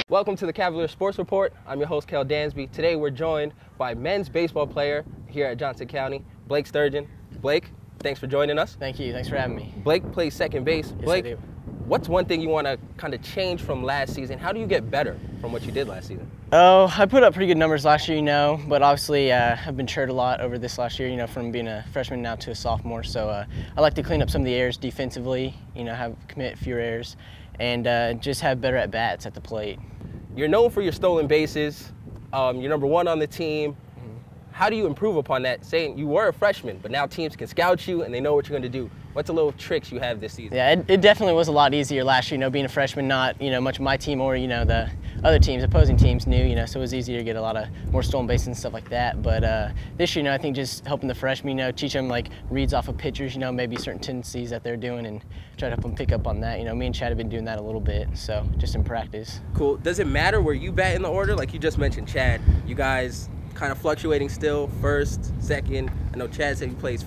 Welcome to the Cavalier Sports Report. I'm your host, Kel Dansby. Today we're joined by men's baseball player here at Johnson County, Blake Sturgeon. Blake, thanks for joining us. Thank you. Thanks for having me. Blake plays second base. Yes, Blake, I do. what's one thing you want to kind of change from last season? How do you get better from what you did last season? Oh, I put up pretty good numbers last year, but obviously I've been hurt a lot over this last year, from being a freshman now to a sophomore. So I like to clean up some of the errors defensively, commit fewer errors, and just have better at-bats at the plate. You're known for your stolen bases. You're number one on the team. How do you improve upon that? Saying you were a freshman, but now teams can scout you and they know what you're going to do. What's the little tricks you have this season? Yeah, it definitely was a lot easier last year, being a freshman, not, much of my team or, the other teams, opposing teams knew, so it was easier to get a lot of more stolen bases and stuff like that. But this year, I think just helping the freshmen, teach them like reads off of pitchers, maybe certain tendencies that they're doing and try to help them pick up on that. Me and Chad have been doing that a little bit, so just in practice. Cool. Does it matter where you bat in the order? Like you just mentioned, Chad, you guys kind of fluctuating still, first, second. I know Chad said he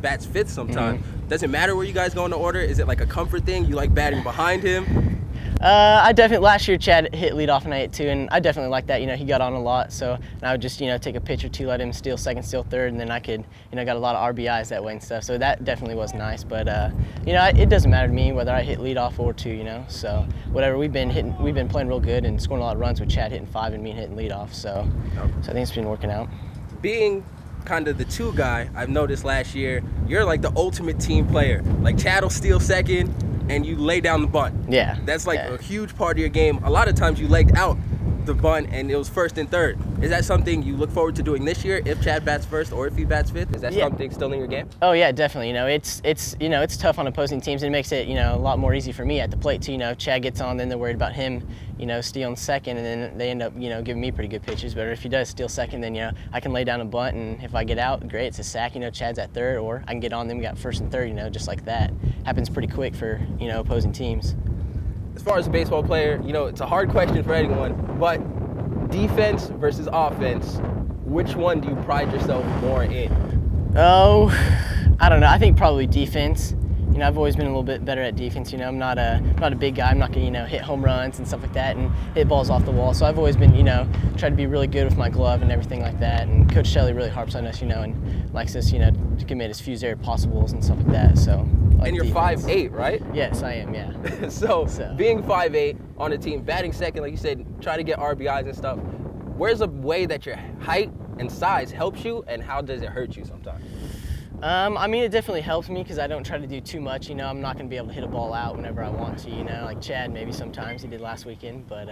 bats fifth sometimes. Does it matter where you guys go in the order? Is it like a comfort thing? You like batting behind him? Last year Chad hit leadoff and I hit two, and I definitely like that. He got on a lot, so I would just, take a pitch or two, let him steal second, steal third, and then I could, got a lot of RBIs that way and stuff. So that definitely was nice. But, it doesn't matter to me whether I hit leadoff or two, So whatever, we've been playing real good and scoring a lot of runs with Chad hitting five and me hitting leadoff. So I think it's been working out. Being kind of the two guy, I've noticed last year, you're like the ultimate team player. Like Chad will steal second and you lay down the bunt. Yeah. That's like a huge part of your game. A lot of times you legged out the bunt and it was first and third. Is that something you look forward to doing this year if Chad bats first or if he bats fifth? Is that something still in your game? Oh yeah, definitely. It's tough on opposing teams, and it makes it a lot more easy for me at the plate too. If Chad gets on, then they're worried about him stealing second, and then they end up giving me pretty good pitches. But if he does steal second, then I can lay down a bunt, and if I get out, great, it's a sack. Chad's at third, or I can get on, then we got first and third. Just like that. Happens pretty quick for opposing teams. As far as a baseball player, it's a hard question for anyone, but defense versus offense, which one do you pride yourself more in? Oh, I don't know. I think probably defense. I've always been a little bit better at defense. I'm not a big guy. I'm not going to hit home runs and stuff like that and hit balls off the wall. So I've always been, try to be really good with my glove and everything like that. And Coach Shelley really harps on us, and likes us, to commit as few errors possibles and stuff like that. So. And you're 5'8", right? Yes, I am, yeah. so being 5'8" on a team, batting second, like you said, try to get RBIs and stuff. Where's a way that your height and size helps you, and how does it hurt you sometimes? It definitely helps me because I don't try to do too much. I'm not going to be able to hit a ball out whenever I want to, like Chad maybe sometimes he did last weekend. But,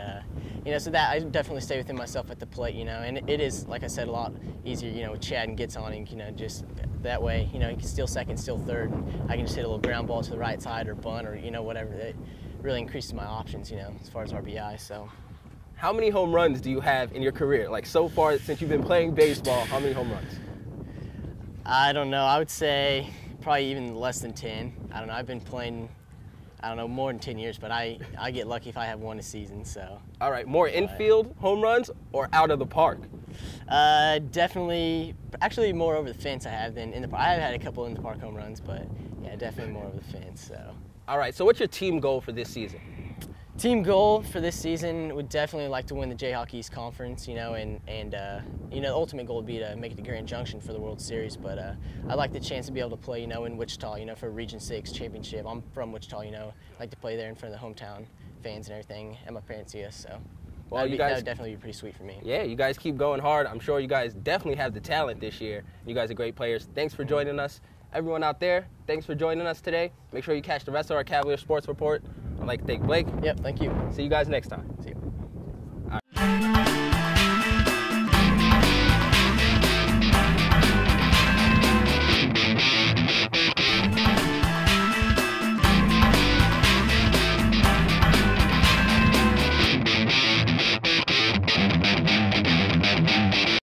so that I definitely stay within myself at the plate, and it is, like I said, a lot easier, with Chad and gets on and, just that way, he can steal second, steal third, and I can just hit a little ground ball to the right side or bunt or, whatever. It really increases my options, as far as RBI, so. How many home runs do you have in your career? Like so far since you've been playing baseball, how many home runs? I don't know. I would say probably even less than 10. I don't know. I've been playing, more than 10 years, but I get lucky if I have one a season. So. All right. More infield home runs or out of the park? Definitely. Actually, more over the fence I have than in the park. I have had a couple in the park home runs, but yeah, definitely more over the fence. So. All right. So what's your team goal for this season? Team goal for this season would definitely like to win the Jayhawk East Conference, and the ultimate goal would be to make it to Grand Junction for the World Series. But I'd like the chance to be able to play, in Wichita, for a Region 6 championship. I'm from Wichita, like to play there in front of the hometown fans and everything, and my parents see us. So well, that would definitely be pretty sweet for me. Yeah, you guys keep going hard. I'm sure you guys definitely have the talent this year. You guys are great players. Thanks for joining us. Everyone out there, thanks for joining us today. Make sure you catch the rest of our Cavalier Sports Report. I'd like to thank Blake. Yep, thank you. See you guys next time. See you.